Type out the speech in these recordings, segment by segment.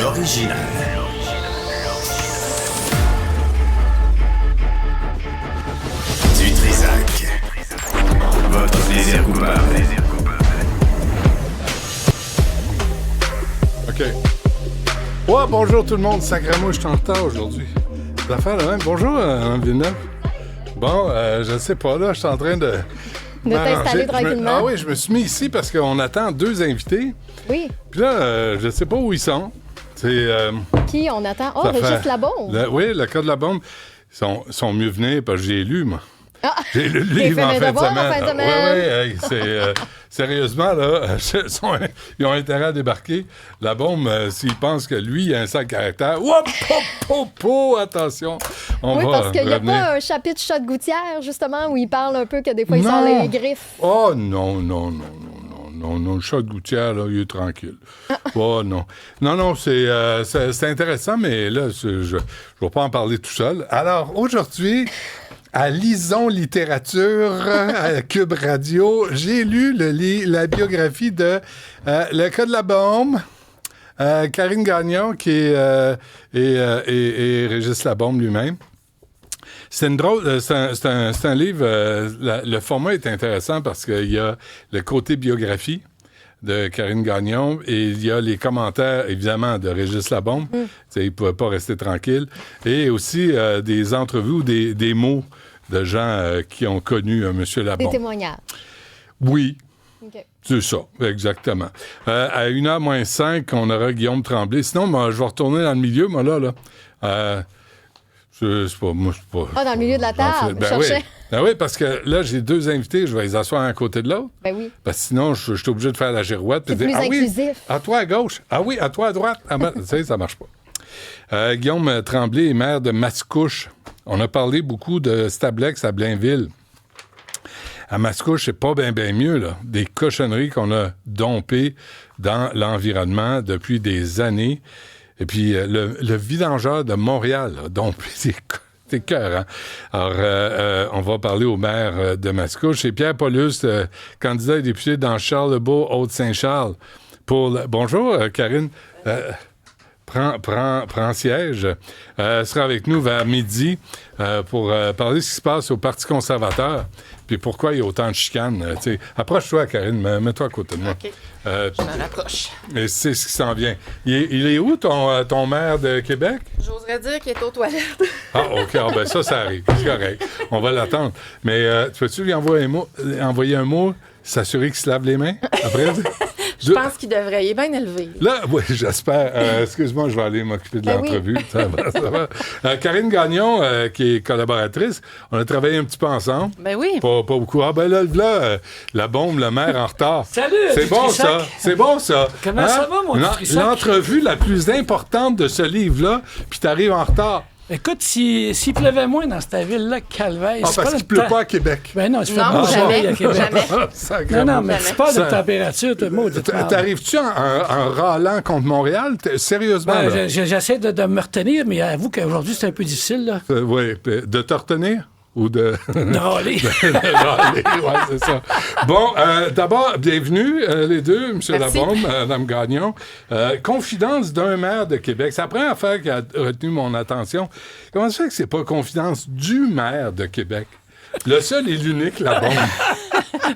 l'original. Du Trisac. Votre plaisir coupable. OK. Ouais, bonjour tout le monde. Sacrément, je suis en retard aujourd'hui. L'affaire de même. Bonjour, Mme Villeneuve. Bon, je ne sais pas, là, je suis en train de t'installer tranquillement. Ah oui, je me suis mis ici parce qu'on attend 2 invités. Oui. Puis là, je ne sais pas où ils sont. C'est... Qui on attend? Oh, Régis Labombe. Oui, le cas de la bombe. Ils sont mieux venus parce que j'ai lu, moi. Ah, j'ai lu le t'es livre fait en mes fin de devoirs semaine. en fin de semaine. Oui, c'est... sérieusement, là, ils ont intérêt à débarquer. La bombe, s'ils pensent que lui, il a un sale caractère, attention, oui, parce qu'il n'y a pas un chapitre Chat de gouttière, justement, où il parle un peu que des fois, il sort les griffes. Oh, non, le chat de gouttière, là, il est tranquille. Oh, non. Non, c'est intéressant, mais là, je ne vais pas en parler tout seul. Alors, aujourd'hui... À Lisons Littérature, à Cube Radio, j'ai lu la biographie de Le cas de la bombe, Karine Gagnon, qui est et Régis Labombe lui-même. C'est un livre, le format est intéressant parce qu'il y a le côté biographie de Karine Gagnon et il y a les commentaires, évidemment, de Régis Labombe. Il ne pouvait pas rester tranquille. Et aussi des entrevues ou des mots de gens qui ont connu M. Labombe. Des témoignages. Oui. Okay. C'est ça, exactement. À 1h moins 5, on aura Guillaume Tremblay. Sinon, moi, je vais retourner dans le milieu, moi, là. C'est pas... Moi, c'est pas... Ah, dans le milieu de la table, je cherchais. Oui. Ben oui, parce que là, j'ai 2 invités, je vais les asseoir un à côté de l'autre. Ben oui. Parce que sinon, je suis obligé de faire la girouette. C'est plus inclusif. Oui, à toi à gauche. Ah oui, à toi à droite. Ah ben, ça marche pas. Guillaume Tremblay est maire de Mascouche. On a parlé beaucoup de Stablex à Blainville. À Mascouche, c'est pas bien mieux, là. Des cochonneries qu'on a dompées dans l'environnement depuis des années. Et puis, le vidangeur de Montréal a dompé c'est cœur, hein? Alors, on va parler au maire de Mascouche. C'est Pierre Paulus, candidat et député dans Charlebourg, Haute-Saint-Charles. Bonjour, Karine. Prends siège. Sera avec nous vers midi pour parler de ce qui se passe au Parti conservateur puis pourquoi il y a autant de chicanes. Approche-toi, Karine, mets-toi à côté de moi. OK. Je m'en approche. Et c'est ce qui s'en vient. Il est où, ton maire de Québec? J'oserais dire qu'il est aux toilettes. Ah, OK. Ben ça arrive. C'est correct. On va l'attendre. Mais peux-tu lui envoyer un mot, s'assurer qu'il se lave les mains après? Je pense qu'il devrait. Il est bien élevé. Là, oui, j'espère. Excuse-moi, je vais aller m'occuper de l'entrevue. Oui. Ça va. Karine Gagnon, qui est collaboratrice, on a travaillé un petit peu ensemble. Ben oui. Pas beaucoup. Ah, ben là, la bombe, le maire en retard. Salut! C'est bon, ça. C'est bon, ça. Comment ça va, mon Trisac? L'entrevue la plus importante de ce livre-là, puis t'arrives en retard. Écoute, s'il pleuvait moins dans cette ville-là, calvaire... Ah, parce qu'il pleut pas à Québec. Ben non, il fait non, jamais, à Québec. Jamais. Non, mais c'est pas de température, tout le monde. T'arrives-tu en râlant contre Montréal? Sérieusement, là? J'essaie de me retenir, mais avoue qu'aujourd'hui, c'est un peu difficile, là. Oui, de te retenir? Ou de... De râler. Oui, c'est ça. Bon, d'abord, bienvenue, les deux, M. Labombe, Mme Gagnon. Confidence d'un maire de Québec. C'est la première affaire qui a retenu mon attention. Comment ça fait que c'est pas confidence du maire de Québec? Le seul et l'unique Labombe.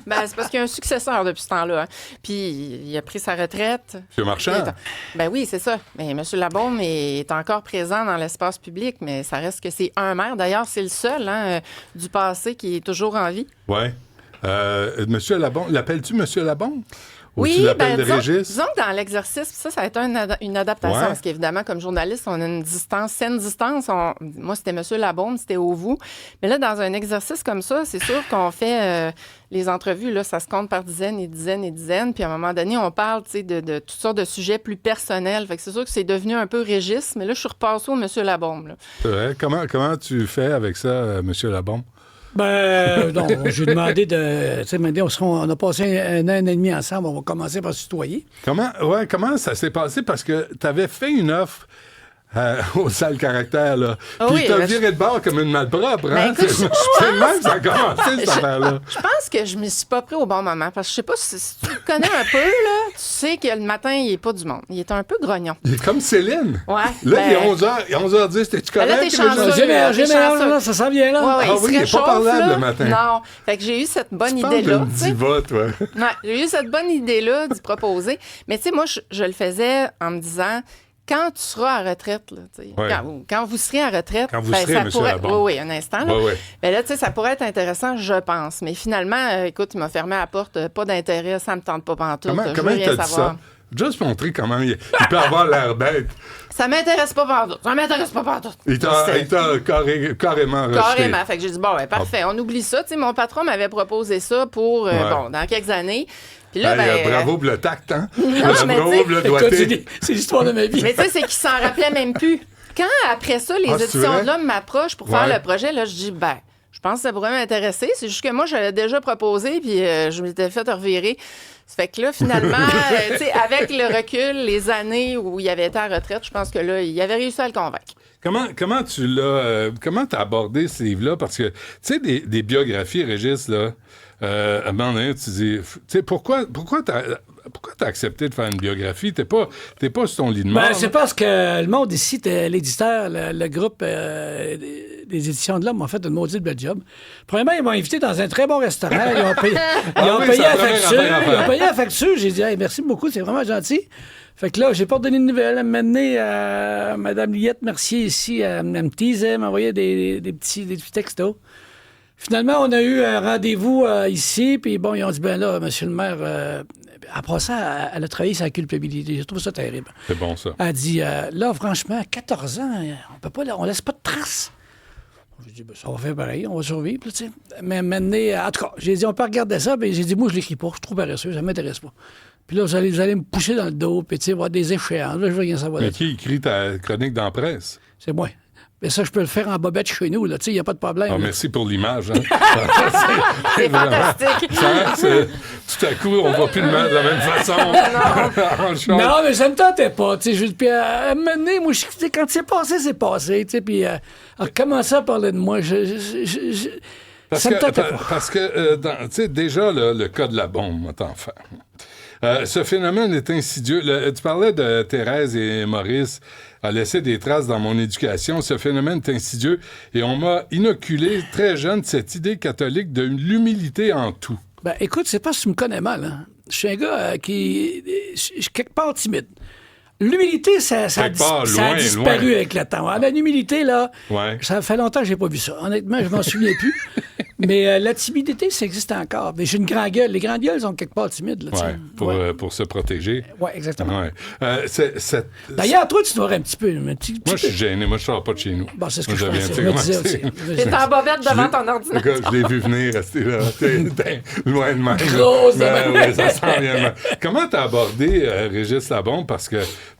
Ben, c'est parce qu'il y a un successeur depuis ce temps-là. Hein. Puis, il a pris sa retraite. M. Marchand. Ben oui, c'est ça. Mais M. Labombe est encore présent dans l'espace public, mais ça reste que c'est un maire. D'ailleurs, c'est le seul du passé qui est toujours en vie. Oui. M. Labombe, l'appelles-tu M. Labombe? Ou oui, tu l'appelles Régis? Disons que dans l'exercice, ça a été une adaptation, parce qu'évidemment, comme journaliste, on a une saine distance. Moi, c'était M. Labombe, c'était au vous. Mais là, dans un exercice comme ça, c'est sûr qu'on fait les entrevues, là, ça se compte par dizaines et dizaines et dizaines. Puis à un moment donné, on parle de toutes sortes de sujets plus personnels. Fait que c'est sûr que c'est devenu un peu Régis, mais là, je suis repassée au M. Labombe. Là. C'est vrai. Comment tu fais avec ça, M. Labombe? Non, j'ai demandé de... Tu sais, on a passé un an et demi ensemble, on va commencer par se tutoyer. Comment ça s'est passé? Parce que tu avais fait une offre au sale caractère, là. Ah Puis oui, t'as ben, viré de bord comme une malpropre, hein? écoute, C'est je le même que ça a commencé, cette affaire-là. Je pense que je me suis pas pris au bon moment. Parce que je sais pas si tu le connais un peu, là, tu sais que le matin, il est pas du monde. Il est un peu grognon. Il est comme Céline. Ouais. Là, il est ben- 11h. Il est 11h10. T'es-tu correct? là, t'es chanceux. J'ai T'es chanceux. là, ça s'en vient, là. Ouais, Ah il se oui, il est pas réchauffe, parlable là. le matin. Non. Fait que j'ai eu cette bonne Tu parles idée-là. d'une tu sais. diva, toi. Ouais, j'ai eu cette bonne idée-là d'y proposer. Mais tu sais, moi, je le faisais en me disant, quand tu seras à retraite, là, tu sais, Ouais. quand vous serez à retraite, Quand vous ben, serez, ça monsieur pourrait... Labon. Oui, un instant. Là. Ouais. Ben là, tu sais, ça pourrait être intéressant, je pense. Mais finalement, écoute, il m'a fermé la porte, pas d'intérêt, ça me tente pas pantoute. Comment je veux il t'a rien dit savoir. ça? Juste montrer comment il peut avoir l'air bête. Ça m'intéresse pas pantoute. Ça m'intéresse pas pantoute. Il t'a carrément rejeté. Carrément. Fait que j'ai dit, bon, ben, parfait, on oublie ça. Tu sais, mon patron m'avait proposé ça pour, Ouais. bon, dans quelques années. Puis là, Hey, ben... bravo pour le tact, hein? mais Bravo tu sais- pour le Écoute, doigté. c'est l'histoire de ma vie. Mais tu sais, c'est qu'il s'en rappelait même plus. Quand, après ça, les Ah, c'est éditions vrai? de l'Homme m'approchent pour Ouais. faire le projet, là, je dis, ben, je pense que ça pourrait m'intéresser. C'est juste que moi, j'avais déjà proposé, puis je m'étais fait revirer. Ça fait que là, finalement, tu sais, avec le recul, les années où il avait été à la retraite, je pense que là, il avait réussi à le convaincre. Comment tu l'as... comment t'as abordé ce livre-là? Parce que, tu sais, des biographies, Régis, là, à un moment donné, tu dis... Tu sais, pourquoi t'as accepté de faire une biographie? T'es pas sur ton lit de mort. Ben, c'est parce que le monde ici, l'éditeur, le groupe des éditions de l'Homme m'ont fait une maudite belle job. Premièrement, ils m'ont invité dans un très bon restaurant. Ils ont payé, oui, payé c'est la la première facture. affaire à Ils faire. ont payé la facture. J'ai dit, hey, merci beaucoup, c'est vraiment gentil. Fait que là, j'ai pas donné de nouvelles. Elle m'a amené à Mme Liette Mercier ici. Elle me teasait, m'envoyait des petits textos. Finalement, on a eu un rendez-vous ici, puis bon, ils ont dit, ben là, monsieur le maire, après ça, elle a travaillé sa culpabilité. Je trouve ça terrible. C'est bon, ça. Elle a dit, là, franchement, à 14 ans, on peut pas, on laisse pas de traces. J'ai dit, ben, ça va faire pareil, on va survivre, là, tu sais. Mais maintenant, en tout cas, j'ai dit, on peut regarder ça, puis j'ai dit, moi, je l'écris pas, je suis trop paresseux, ça m'intéresse pas. Puis là, vous allez me pousser dans le dos, puis tu sais, voir des échéances. Là, je veux rien savoir. Mais là-dessus. qui écrit ta chronique dans la presse? C'est moi. Mais ça, je peux le faire en bobette chez nous, là, tu sais, il n'y a pas de problème. Ah, là. merci pour l'image. Hein? C'est fantastique. Tout à coup, on va plus de la même façon. Non, mais ça me tentait pas. Tu sais, puis à un moment donné, moi, tu sais, quand c'est passé, c'est passé. Tu sais, puis à recommencer à parler de moi, ça me tentait pas. Parce que, tu sais, déjà, le cas de la bombe, va t'en faire. Ce phénomène est insidieux. Tu parlais de Thérèse et Maurice a laissé des traces dans mon éducation. Ce phénomène est insidieux et on m'a inoculé très jeune cette idée catholique de l'humilité en tout. Ben, écoute, c'est pas si tu me connais mal. Hein. Je suis un gars qui je suis quelque part timide. L'humilité, ça a loin, disparu loin. avec le temps. Alors, l'humilité, là, Ouais. ça fait longtemps que j'ai pas vu ça. Honnêtement, je m'en souviens plus. Mais la timidité, ça existe encore. Mais j'ai une grande gueule. Les grandes gueules sont quelque part timides. Là, tu Ouais, sais. pour se protéger. Ouais, exactement. Ouais. D'ailleurs, toi, tu dois avoir un petit peu. Moi, je suis gêné. Moi, je sors pas de chez nous. Bon, c'est ce que Moi, je viens, pensais. tu sais Je me comment disais c'est. aussi. T'es en bobette devant ton ordinateur. Je l'ai vu venir rester là. Loin de même. Grosse de même. Ouais, ça sent bien de même. Comment t'as abordé Régis Labombe? Parce que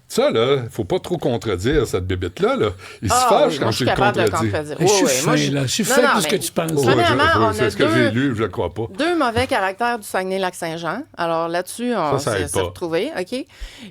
ça, là, faut pas trop contredire cette bébête-là. Là. Il se fâche quand moi, je tu suis le capable de contredis. contredire. Je suis Oui, fin, moi, là. Je suis Non, fin non, de ce que mais- tu penses. Ouais, Premièrement, on a c'est ce que j'ai lu, je le crois pas. Deux mauvais caractères du Saguenay-Lac-Saint-Jean. Alors là-dessus, on Ça aide s'est pas. retrouvés, OK?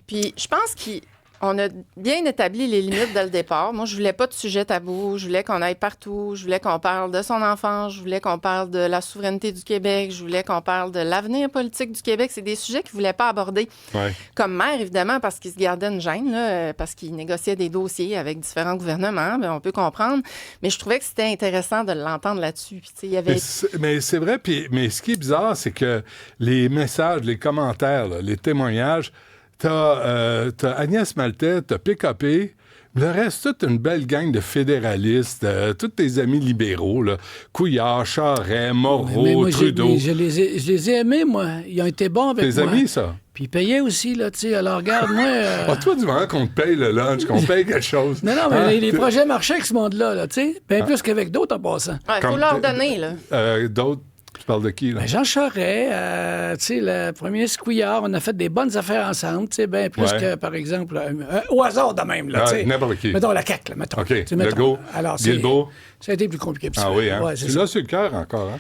Puis je pense qu'on a bien établi les limites dès le départ. Moi, je voulais pas de sujet tabou. Je voulais qu'on aille partout. Je voulais qu'on parle de son enfance. Je voulais qu'on parle de la souveraineté du Québec. Je voulais qu'on parle de l'avenir politique du Québec. C'est des sujets qu'il voulait pas aborder. Ouais. Comme maire, évidemment, parce qu'il se gardait une gêne, là, parce qu'il négociait des dossiers avec différents gouvernements. Bien, on peut comprendre. Mais je trouvais que c'était intéressant de l'entendre là-dessus. Puis, tu sais, il y avait... Mais c'est vrai, mais ce qui est bizarre, c'est que les messages, les commentaires, là, les témoignages, t'as Agnès Maltais, t'as PKP, le reste, toute une belle gang de fédéralistes, tous tes amis libéraux, là, Couillard, Charest, Moreau, Mais moi, Trudeau. je les ai aimés, moi. Ils ont été bons avec Tes moi. amis, ça? Puis ils payaient aussi, là, tu sais. Alors, regarde, moi... Ah, toi, du moment qu'on te paye le lunch, qu'on paye quelque chose. Non, mais Hein? les projets marchaient avec ce monde-là, là, tu sais. Bien plus qu'avec d'autres en passant. Il faut Comme- leur donner, là. D'autres, tu parles de qui, là? Ben, Jean Charest, tu sais, le premier ministre Couillard, on a fait des bonnes affaires ensemble, tu sais, bien plus Ouais. que, par exemple, au hasard de même, là, Ah, tu sais. n'importe qui. Mettons la CAQ, là, mettons. OK. Tu sais, mettons. Legault, Alors, Guilbeault. ça a été plus compliqué que ça. Ah oui, hein? Ouais, c'est Tu ça. l'as sur le cœur encore, hein?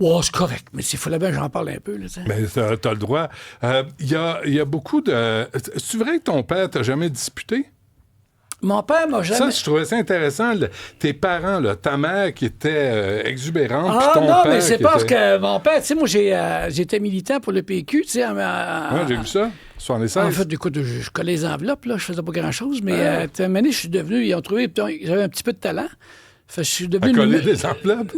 Ouais, c'est correct, mais s'il fallait bien que j'en parle un peu, là, tu sais. Mais t'as le droit. Il y a beaucoup de... C'est vrai que ton père t'a jamais disputé? Mon père m'a jamais... Ça, je trouvais ça intéressant. Tes parents, là, ta mère qui était exubérante, puis Ah ton non, père mais c'est qui parce était... que mon père, tu sais, moi, j'étais militant pour le PQ, tu sais. Ouais, j'ai vu ça. 76. En fait, écoute, je collais les enveloppes, là, je faisais pas grand-chose, mais à un moment donné, je suis devenu... Ils ont trouvé... J'avais un petit peu de talent. Fait que je suis devenu... À coller des enveloppes.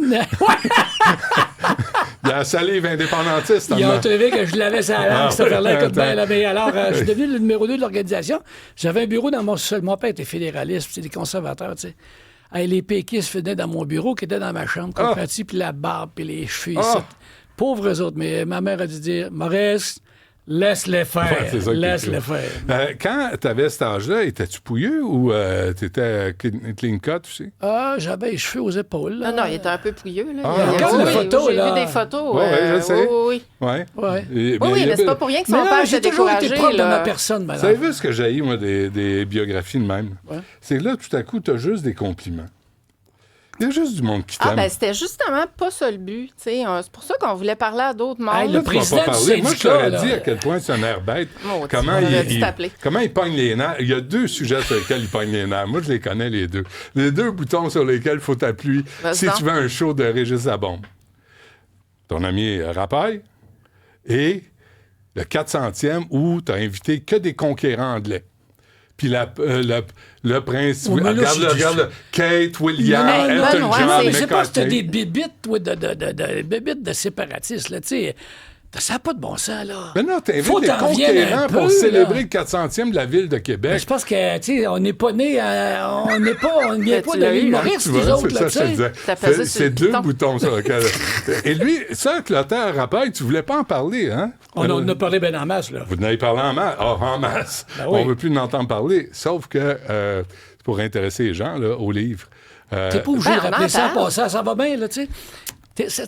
Il y a la salive indépendantiste. Ils ont trouvé que je l'avais sur la langue, cette affaire-là. Écoute bien, là, mais alors, je suis devenu le numéro 2 de l'organisation. J'avais un bureau dans mon sol. Mon père était fédéraliste, c'est des conservateurs, tu sais. Hey, les péquistes venaient dans mon bureau, qui était dans ma chambre, comme petit, puis la barbe, puis les cheveux. Pauvres autres. Mais ma mère a dû dire, Maurice, laisse-les faire. Ouais, c'est ça Laisse-les faire. Quand tu avais cet âge-là, étais-tu pouilleux ou t'étais clean cut aussi? Ah, j'avais les cheveux aux épaules. Là. Non, il était un peu pouilleux. Là. regarde la photo, j'ai là. vu des photos. Oui, je sais. Oui. Ouais. Ouais. Et- Oui, mais c'est pas pour rien que son père j'ai s'est toujours été découragé. propre de ma Là. personne, Vous madame. avez vu ce que j'ai moi, des biographies de même? Ouais. C'est là, tout à coup, tu as juste des compliments. Il y a juste du monde qui t'aime. Ah, ben c'était justement pas ça le but. C'est pour ça qu'on voulait parler à d'autres membres. Hey, Là, tu m'as président pas du parlé. Moi, je syndicat, t'aurais là. dit à quel point c'est un air bête. Maudit, Comment on aurait dû t'appeler. comment il pogne les nerfs. Il y a 2 sujets sur lesquels il pogne les nerfs. Moi, je les connais, les 2. Les 2 boutons sur lesquels il faut t'appuyer Vas-y si donc. tu veux un show de Régis Labombe. Ton ami Rapaille et le 400e où tu as invité que des conquérants anglais. Puis le prince... Oh, mais là, regarde, Kate, William, Non, non, Elton non, John, ouais, mais c'est pas si t'as McCartney. des bébites, toi, de bébites de séparatistes, là, tu sais. Ça n'a pas de bon sens, là. Mais non, t'invites Faut des t'en revienne conquérants un pour peu, célébrer là. le 400e de la ville de Québec. Je pense que, tu sais, on n'est pas né, on n'est pas, on vient pas Tu de l'as eu, l'île hein? Maurice, Tu les vois, autres, c'est là, ça, tu je te sais. disais. T'as pesé sur C'est le 2 piton. boutons sur lesquels... Et lui, ça, Clotaire Rappel, tu voulais pas en parler, hein? On en a parlé bien en masse, là. Vous en avez parlé en masse. Ah, en masse. Ben oui. On ne veut plus en entendre parler. Sauf que c'est pour intéresser les gens, là, au livre. T'es pas obligé Ben, de on rappeler en ça en parle. passant, ça va bien, là, tu sais.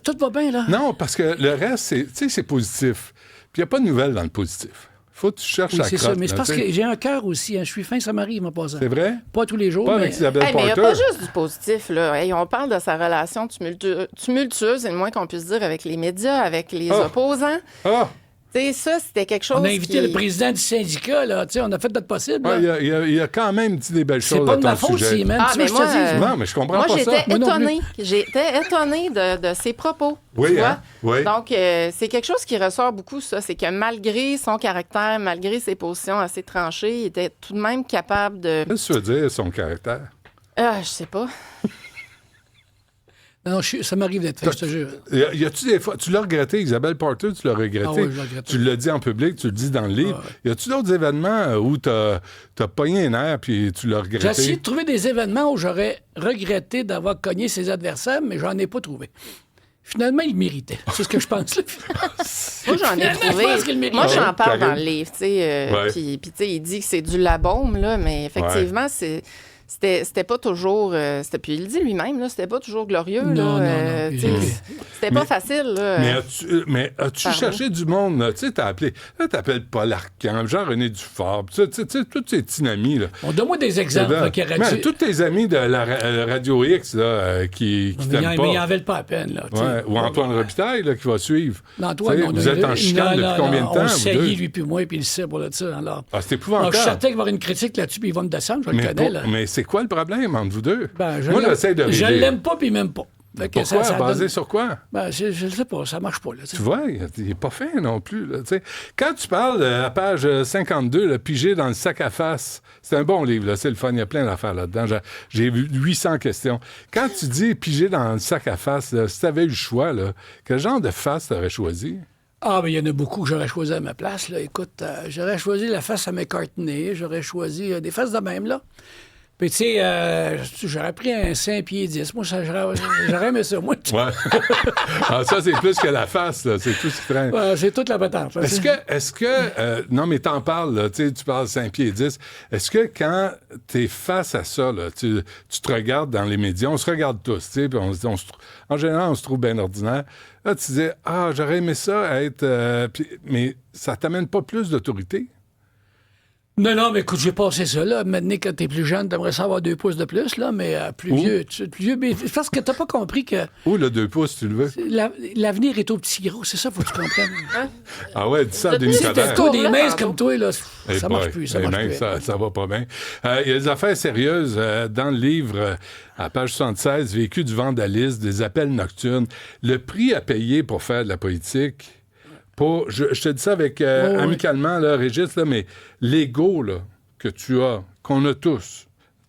Tout va bien, là. Non, parce que le reste, c'est, tu sais, c'est positif. Puis il n'y a pas de nouvelles dans le positif. Faut que tu cherches Oui, la c'est crotte. ça. Mais c'est là, parce tu sais. que j'ai un cœur aussi. Hein. Je suis fin, ça m'arrive, en passant. C'est vrai? Pas tous les jours, Pas mais... avec Isabelle Hey, mais il n'y a Porter. pas juste du positif. Là. Hey, on parle de sa relation tumultueuse, c'est le moins qu'on puisse dire, avec les médias, avec les opposants. Ah! Tu sais, ça, c'était quelque chose On a invité qui... le président du syndicat, là. Tu sais, on a fait notre possible, Ah, là. il a quand même dit des belles C'est choses pas à de ton ma faute, sujet. si, man. Ah, Tu vois, mais je te moi, dis. Non, mais je comprends Moi, pas ça. j'étais Moi non étonnée. J'étais étonnée de ses propos. Oui, tu vois? hein? Oui. Donc, c'est quelque chose qui ressort beaucoup, ça. C'est que malgré son caractère, malgré ses positions assez tranchées, il était tout de même capable de... Qu'est-ce que tu veux dire, son caractère? Je sais pas. Non, ça m'arrive d'être fait, je te jure. Y a-tu des fois... Tu l'as regretté, Isabelle Porter, tu l'as regretté. Ah oui, je l'ai regretté. Tu l'as dit en public, tu le dis dans le livre. Y a-tu d'autres événements où t'as pogné un air puis tu l'as regretté? J'ai essayé de trouver des événements où j'aurais regretté d'avoir cogné ses adversaires, mais j'en ai pas trouvé. Finalement, il méritait. C'est ce que je pense. Là. Moi, j'en ai Finalement, trouvé. je pense qu'il mérite. Moi, j'en Ouais, parle dans Karine. le livre, tu sais. Ouais. Puis, tu sais, il dit que c'est du labaume, là, mais effectivement, c'était pas toujours... puis il le dit lui-même, là, c'était pas toujours glorieux. Non, là, non, non. tu sais, c'était pas facile, là. Mais as-tu Pardon? cherché du monde, là? Tu sais, t'as appelé... Là, t'appelles Paul Arcand, Jean-René Dufort, tu sais, tous tes petits amis, là. On donne-moi des exemples Là, qui auraient man, dû... tous tes amis de la Radio X, là, qui Mais t'aiment il pas. n'en valent pas la peine, là. tu sais. Ouais, ou Antoine Robitaille, là, qui va suivre. Non, Antoine, Tu sais, on vous a- êtes en chicane non, depuis combien de non, temps, On vous se deux? saillit, lui puis moi, puis il sait pour le ça. Alors. Ah, c'est Non, je suis épouvantable. certain qu'il va y avoir une critique là-dessus, puis il va me descendre, je le Mais, connais, là. mais c'est quoi le problème entre vous deux? Ben, Moi, j'essaie de je régler. l'aime pas, puis il m'aime pas. Fait que Pourquoi? ça Basé donne- sur quoi? Ben, je sais pas, ça marche pas, là. tu sais. Tu vois, il n'est pas fin non plus. Là, tu sais. Quand tu parles à la page 52, le Pigé dans le sac à face, c'est un bon livre, là, c'est le fun, il y a plein d'affaires là-dedans. J'ai vu 800 questions. Quand tu dis Pigé dans le sac à face, là, si tu avais eu le choix, là, quel genre de face tu aurais choisi? Ah, mais il y en a beaucoup que j'aurais choisi à ma place, là. Écoute, j'aurais choisi la face à McCartney, j'aurais choisi des faces de même, là. Puis, tu sais, j'aurais pris un 5 pieds 10. Moi, j'aurais aimé ça, moi. Ouais. Ah, ça, c'est plus que la face, là. C'est tout ce qui traîne. Ouais, c'est toute la patente. là. Est-ce que non, mais t'en parles, là, tu parles 5 pieds 10. Est-ce que quand t'es face à ça, là, tu te regardes dans les médias, on se regarde tous, tu sais, puis en général, on se trouve bien ordinaire. Là, tu disais, j'aurais aimé ça être... mais ça t'amène pas plus d'autorité? Non, mais écoute, j'ai passé ça, là. Maintenant, quand t'es plus jeune, t'aimerais ça avoir 2 pouces de plus, là, mais plus vieux. Mais parce que t'as pas compris que Où le 2 pouces, tu le veux? l'avenir est au petit gros. C'est ça, faut que tu comprennes. Ah ouais, dis ça à Si Denis Si t'as Coderre. toi des minces comme toi, là, Eh ça boy, marche plus. Ça eh marche ben, plus. ça va pas bien. Il y a des affaires sérieuses dans le livre, à page 76, Vécu du vandalisme, des appels nocturnes. Le prix à payer pour faire de la politique, je te dis ça avec amicalement, là, Régis, là, mais l'ego là, que tu as, qu'on a tous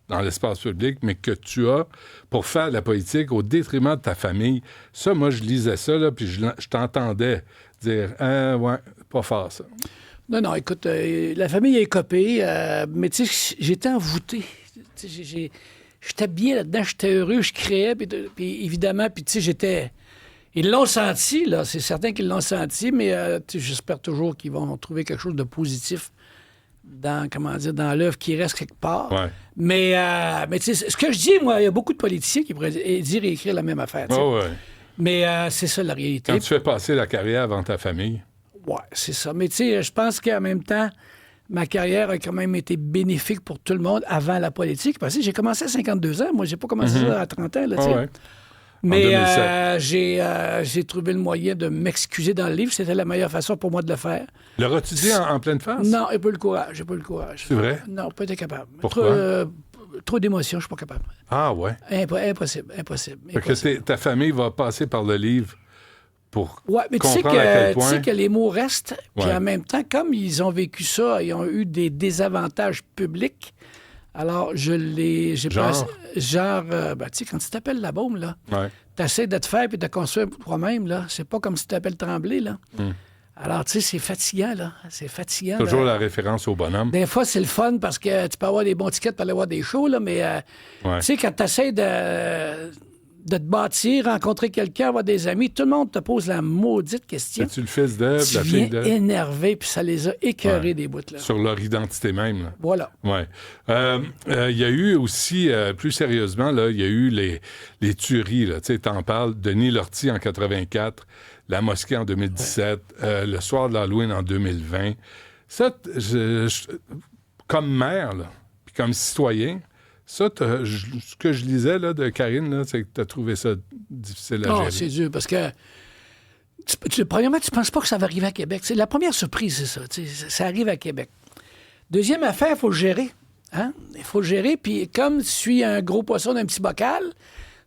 dans l'espace public, mais que tu as pour faire de la politique au détriment de ta famille, ça, moi, je lisais ça, là, puis je t'entendais dire « ouais, pas faire ça ». Non, écoute, la famille est copée, mais tu sais, j'étais envoûté. J'étais bien là-dedans, j'étais heureux, je créais, puis évidemment, puis tu sais, j'étais... Ils l'ont senti, là, c'est certain qu'ils l'ont senti, mais j'espère toujours qu'ils vont trouver quelque chose de positif dans l'œuvre qui reste quelque part. Ouais. Mais tu sais, ce que je dis, moi, il y a beaucoup de politiciens qui pourraient dire et écrire la même affaire. Tu sais. Oh, ouais. Mais c'est ça la réalité. Quand tu fais passer la carrière avant ta famille. Ouais, c'est ça. Mais tu sais, je pense qu'en même temps, ma carrière a quand même été bénéfique pour tout le monde avant la politique. Parce que j'ai commencé à 52 ans. Moi, j'ai pas commencé ça à 30 ans. Là, tu sais. Ouais. Mais j'ai trouvé le moyen de m'excuser dans le livre. C'était la meilleure façon pour moi de le faire. L'auras-tu dit en pleine face? Non, j'ai pas eu le courage. J'ai pas eu le courage. C'est vrai? Non, pas été capable. Pourquoi? Trop d'émotions, je suis pas capable. Ah ouais. Impossible. Fait que ta famille va passer par le livre pour Ouais, mais tu sais comprendre à quel point... que les mots restent. Puis Ouais. en même temps, comme ils ont vécu ça, ils ont eu des désavantages publics. Alors, j'ai Genre? tu sais, quand tu t'appelles la bombe, là, Ouais. t'essaies de te faire puis de construire toi-même, là. C'est pas comme si tu t'appelles Tremblay, là. Alors, tu sais, c'est fatigant, là. C'est fatigant. Toujours là. la référence au bonhomme. Des fois, c'est le fun parce que tu peux avoir des bons tickets pour aller voir des shows, là, mais Ouais. tu sais, quand tu essaies de te bâtir, rencontrer quelqu'un, avoir des amis, tout le monde te pose la maudite question. Es-tu le fils d'Ève, Tu la fille viens d'Ève? énervé, puis ça les a écœurés, Ouais. des bouts, là. Sur leur identité même, là. Voilà. Ouais. Il y a eu aussi, plus sérieusement, là, il y a eu les tueries. Tu sais, t'en parles. Denis Lortie en 84, la mosquée en 2017, le soir de l'Halloween en 2020. Ça, comme maire, là, puis comme citoyen, ça, ce que je lisais là, de Karine, là, c'est que tu as trouvé ça difficile à gérer. C'est dur, parce que premièrement, tu penses pas que ça va arriver à Québec. C'est la première surprise, c'est ça. Ça arrive à Québec. Deuxième affaire, il faut le gérer. Hein? Il faut le gérer, puis comme je suis un gros poisson d'un petit bocal,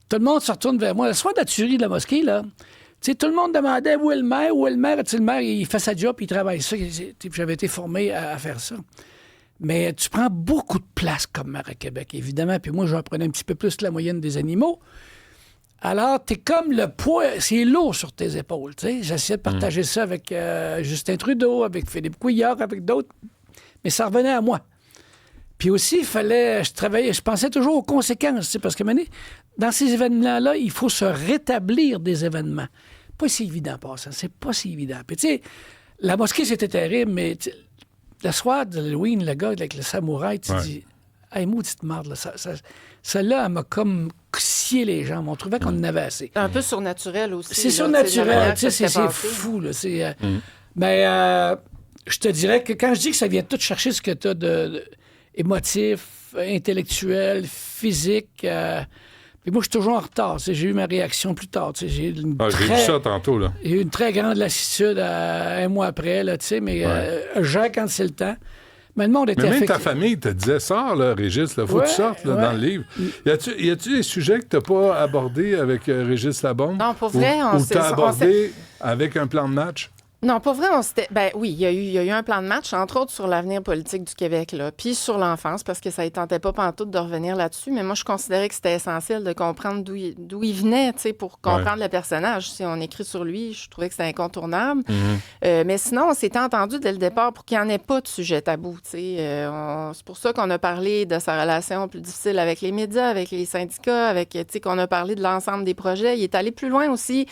tout le monde se retourne vers moi. Le soir de la tuerie de la mosquée, là, tout le monde demandait où est le maire, où est le maire. Le maire, il fait sa job, il travaille ça. J'avais été formé à faire ça. Mais tu prends beaucoup de place comme maire à Québec, évidemment. Puis moi, j'en prenais un petit peu plus que la moyenne des animaux. Alors, t'es comme le poids, c'est lourd sur tes épaules, tu sais. J'essayais de partager ça avec Justin Trudeau, avec Philippe Couillard, avec d'autres, mais ça revenait à moi. Puis aussi, je pensais toujours aux conséquences, tu sais, parce que dans ces événements-là, il faut se rétablir des événements. Pas si évident, pas ça, c'est pas si évident. Puis tu sais, la mosquée, c'était terrible, mais le soir de Halloween, le gars avec le samouraï, tu dis... Hey, maudite marde, là, celle-là, elle m'a comme scié les jambes. On trouvait qu'on en avait assez. Un peu surnaturel aussi. C'est là, surnaturel, tu sais, c'est de la manière que ça s'est fou, là. Mais je te dirais que quand je dis que ça vient tout chercher ce que tu as de émotif, intellectuel, physique, puis moi, je suis toujours en retard. J'ai eu ma réaction plus tard. J'ai vu ça tantôt, là. J'ai eu une très grande lassitude un mois après, là, mais j'ai quand c'est le temps. Mais le monde était Mais même affecté. ta famille te disait, sors, là, Régis, là, faut que tu sortes là, dans le livre. Y a-tu des sujets que tu n'as pas abordés avec Régis Labombe? Non, pour vrai, Ou tu as abordé avec un plan de match? Non, pas vrai, ben oui, il y a eu un plan de match, entre autres sur l'avenir politique du Québec, là, puis sur l'enfance, parce que ça ne tentait pas pantoute de revenir là-dessus, mais moi, je considérais que c'était essentiel de comprendre d'où il venait, tu sais, pour comprendre le personnage. Si on écrit sur lui, je trouvais que c'était incontournable. Mais sinon, on s'était entendu dès le départ pour qu'il n'y en ait pas de sujet tabou, tu sais. C'est pour ça qu'on a parlé de sa relation plus difficile avec les médias, avec les syndicats, tu sais, qu'on a parlé de l'ensemble des projets. Il est allé plus loin aussi.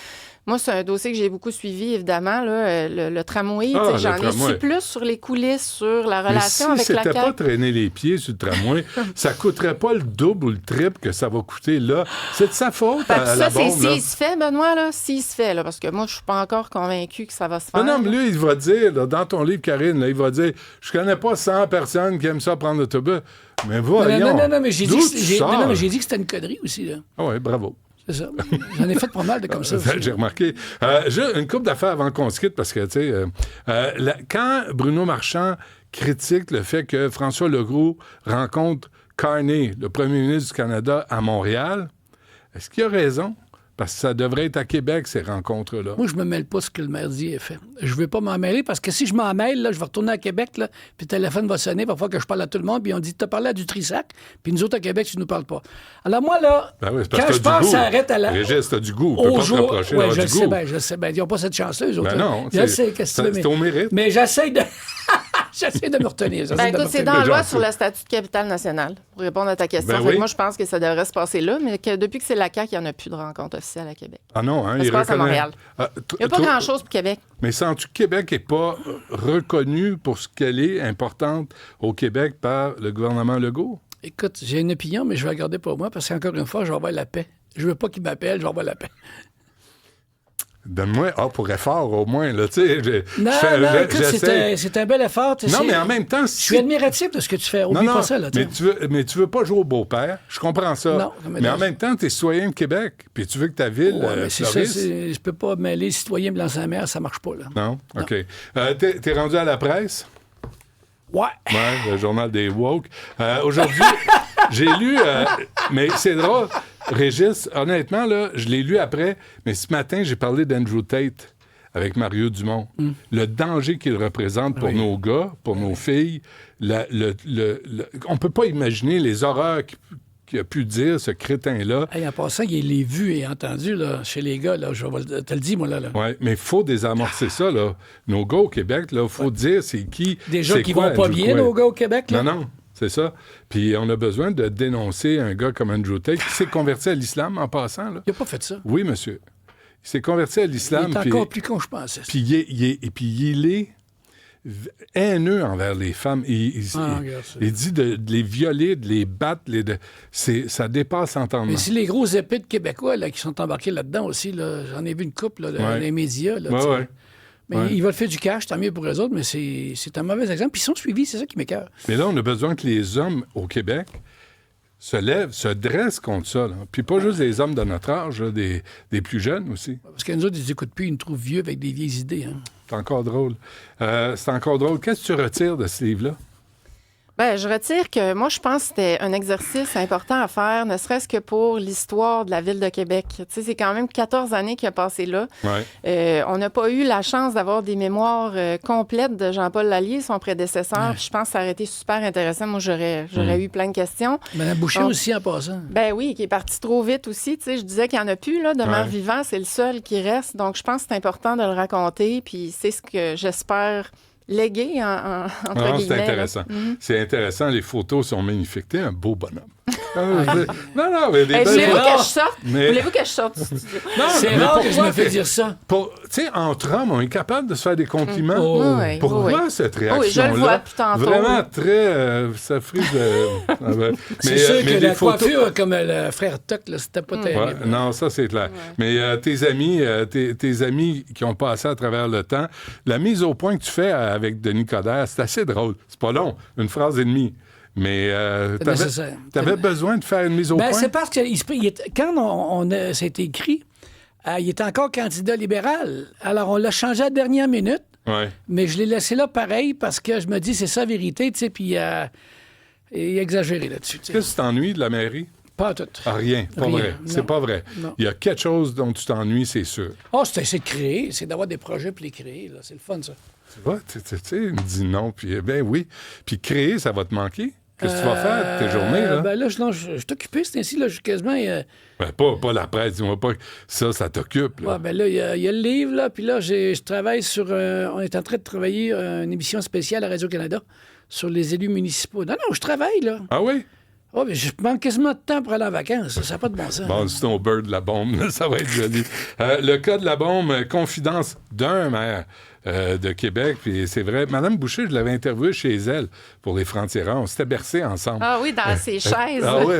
Moi, c'est un dossier que j'ai beaucoup suivi, évidemment, là. le tramway. Ah, J'en le ai tramway. su plus sur les coulisses, sur la Mais relation si avec la c'était pas CAQ. traîner les pieds sur le tramway, ça coûterait pas le double ou le triple que ça va coûter là. C'est de sa faute Fait que à la ça, c'est bombe, là. s'il se fait, Benoît, là, s'il se fait, là, parce que moi, je suis pas encore convaincu que ça va se faire. Non, mais lui, il va dire, là, dans ton livre, Karine, là, il va dire, je connais pas 100 personnes qui aiment ça prendre l'autobus. Mais voyons. Non, mais j'ai dit, d'où que- tu j'ai- non, sors? mais j'ai dit que c'était une connerie aussi, là. Ah oui, bravo. C'est ça. J'en ai fait pas mal de comme ça. aussi. J'ai remarqué. J'ai une couple d'affaires avant qu'on se quitte parce que, tu sais, quand Bruno Marchand critique le fait que François Legault rencontre Carney, le premier ministre du Canada, à Montréal, est-ce qu'il a raison? Parce que ça devrait être à Québec, ces rencontres-là. Moi, je me mêle pas de ce que le maire dit et fait. Je veux pas m'en mêler parce que si je m'en mêle, là, je vais retourner à Québec, là, puis le téléphone va sonner, il va falloir que je parle à tout le monde, puis on dit, t'as parlé à Dutrisac, puis nous autres à Québec, tu nous parles pas. Alors moi, là, Ben oui, c'est parce quand que je t'as pense, du goût. ça arrête à la... Régis, t'as du goût. On peut Au pas te jour... reprocher Ouais, d'avoir je du sais goût. bien, je sais bien. Ils n'ont pas cette chance-là, eux autres. Ben non, je sais, qu'est-ce que tu veux, c'est au mérite. Mais j'essaie de... J'essaie de me retenir. Ben, écoute, c'est dans la C'est loi gentil. sur le statut de capitale nationale, pour répondre à ta question. Ben Fait que oui. moi, je pense que ça devrait se passer là, mais que depuis que c'est la CAQ, il n'y en a plus de rencontres officielles à Québec. Ah non, hein, Ça se passe à Montréal. Ah, Il n'y a pas grand-chose pour Québec. Mais sens-tu que Québec n'est pas reconnu pour ce qu'elle est importante au Québec par le gouvernement Legault? Écoute, j'ai une opinion, mais je vais la garder pour moi parce qu'encore une fois, je vais avoir la paix. Je veux pas qu'il m'appelle, je vais avoir la paix. Donne-moi, pour effort au moins, là, tu sais. Non, écoute, j'essaie. c'est un bel effort. tu Non, sais. mais en même temps, Je suis admiratif de ce que tu fais. Oublie pas ça, là. mais tu veux pas jouer au beau-père. Je comprends ça. Non, mais en même temps, tu es citoyen de Québec, puis tu veux que ta ville Ouais, mais c'est ça, fleurisse. je peux pas mêler citoyen blanc en mer, ça marche pas, là. Non? OK. T'es rendu à la presse? Ouais. Ouais, le journal des woke. Aujourd'hui, j'ai lu, mais c'est drôle, Régis, honnêtement, là, je l'ai lu après, mais ce matin, j'ai parlé d'Andrew Tate avec Mario Dumont. Le danger qu'il représente pour nos gars, pour nos filles, on peut pas imaginer les horreurs qu'il a pu dire, ce crétin-là. Hey, en passant, il est vu et entendu là, chez les gars. Là, je vais te le dis, moi. Là. Oui, mais il faut désamorcer ça. Là. Nos gars au Québec, il faut dire c'est qui. Des gens c'est qui quoi vont pas Andrew bien, Tate. nos gars au Québec. Là. Non. C'est ça. Puis on a besoin de dénoncer un gars comme Andrew Tate qui s'est converti à l'islam en passant. Là. Il n'a pas fait ça. Oui, monsieur. Il s'est converti à l'islam. Il est encore plus con, je pense. Puis il est haineux envers les femmes. Regarde ça. Il dit de les violer, de les battre. Ça dépasse l'entendement. Mais c'est les gros épées de Québécois là, qui sont embarqués là-dedans aussi. Là. J'en ai vu une couple là, dans les médias. Là, tu sais. Ouais. Mais ils veulent faire du cash, tant mieux pour eux autres, mais c'est un mauvais exemple. Puis ils sont suivis, c'est ça qui m'écoeure. Mais là, on a besoin que les hommes au Québec se lèvent, se dressent contre ça. Là. Puis pas juste des hommes de notre âge, là, des plus jeunes aussi. Parce que nous autres, ils n'écoutent plus, ils nous trouvent vieux avec des vieilles idées. Hein. C'est encore drôle. Qu'est-ce que tu retires de ce livre-là? Ben, je retire que moi, je pense que c'était un exercice important à faire, ne serait-ce que pour l'histoire de la ville de Québec. Tu sais, c'est quand même 14 années qu'il a passé là. Ouais. On n'a pas eu la chance d'avoir des mémoires complètes de Jean-Paul Lallier, son prédécesseur. Ouais. Je pense que ça aurait été super intéressant. Moi, j'aurais eu plein de questions. Mme Boucher Donc, aussi, en passant. Ben oui, qui est parti trop vite aussi. Tu sais, je disais qu'il n'y en a plus, là, de mort vivant. C'est le seul qui reste. Donc, je pense que c'est important de le raconter. Puis c'est ce que j'espère léguer, entre guillemets. C'est intéressant. C'est intéressant. Les photos sont magnifiques. T'es un beau bonhomme. Non, mais des belles Voulez-vous photos. que je sorte? Mais- Voulez-vous que je sorte du studio? Non, C'est mais rare que je pourquoi me fais que- dire ça. Tu sais, entre hommes, on est capable de se faire des compliments. Oh. Oui, Pourquoi oui. cette Oui, réaction-là? je le vois depuis tantôt. Vraiment très... ça frise... C'est sûr que les la photos- coiffure, comme le frère Tuck, là, c'était pas Ouais, terrible. non, ça, c'est clair. Mais tes amis qui ont passé à travers le temps, la mise au point que tu fais avec Denis Coderre, c'est assez drôle. C'est pas long, une phrase et demie. Mais C'est nécessaire. t'avais besoin de faire une mise au Ben, point? c'est parce que quand ça a été écrit, il était encore candidat libéral. Alors, on l'a changé à la dernière minute, Ouais. mais je l'ai laissé là pareil parce que je me dis, c'est ça la vérité, tu sais, puis il a exagéré là-dessus. tu sais. Qu'est-ce que tu t'ennuies de la mairie? Pas à tout. Ah, rien, pas Rien, vrai. C'est non. pas vrai. Non. Il y a quelque chose dont tu t'ennuies, c'est sûr. Oh, c'est de créer, c'est d'avoir des projets puis les créer, là. C'est le fun, ça. Tu vois, tu sais, il me dit non, puis ben oui. Puis créer, ça va te manquer. Qu'est-ce que tu vas faire de tes journées, là? Ben là, je suis occupé, c'est ainsi, là, je suis quasiment... Ben, pas la presse, dis-moi pas que ça t'occupe, là. Ouais, ben là, il y a le livre, là, puis là, je travaille sur... on est en train de travailler une émission spéciale à Radio-Canada sur les élus municipaux. Non, je travaille, là. Ah oui? Oh, mais je manque quasiment de temps pour aller en vacances. Ça n'a pas de bon sens. Bon, Snowbird, la bombe, là, ça va être joli. Le cas de la bombe, confidence d'un maire de Québec, puis c'est vrai, Mme Boucher, je l'avais interviewée chez elle pour les Francs-Tireurs. On s'était bercés ensemble. Ah oui, dans ses chaises. Ah oui,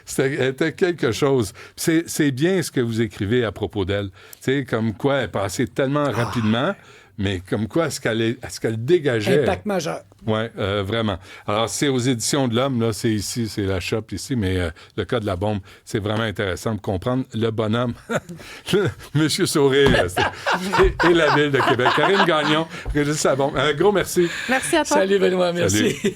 c'était quelque chose. C'est bien ce que vous écrivez à propos d'elle. Tu sais, comme quoi elle passait tellement rapidement, mais comme quoi ce qu'elle dégageait. Impact majeur. Oui, vraiment. Alors, c'est aux Éditions de l'Homme, là, c'est ici, c'est la shop ici, mais le cas de la bombe, c'est vraiment intéressant de comprendre le bonhomme, Monsieur Sourire, et la Ville de Québec. Karine Gagnon, Régis Labombe. Un gros merci. Merci à toi. Salut, Benoît, merci. Salut.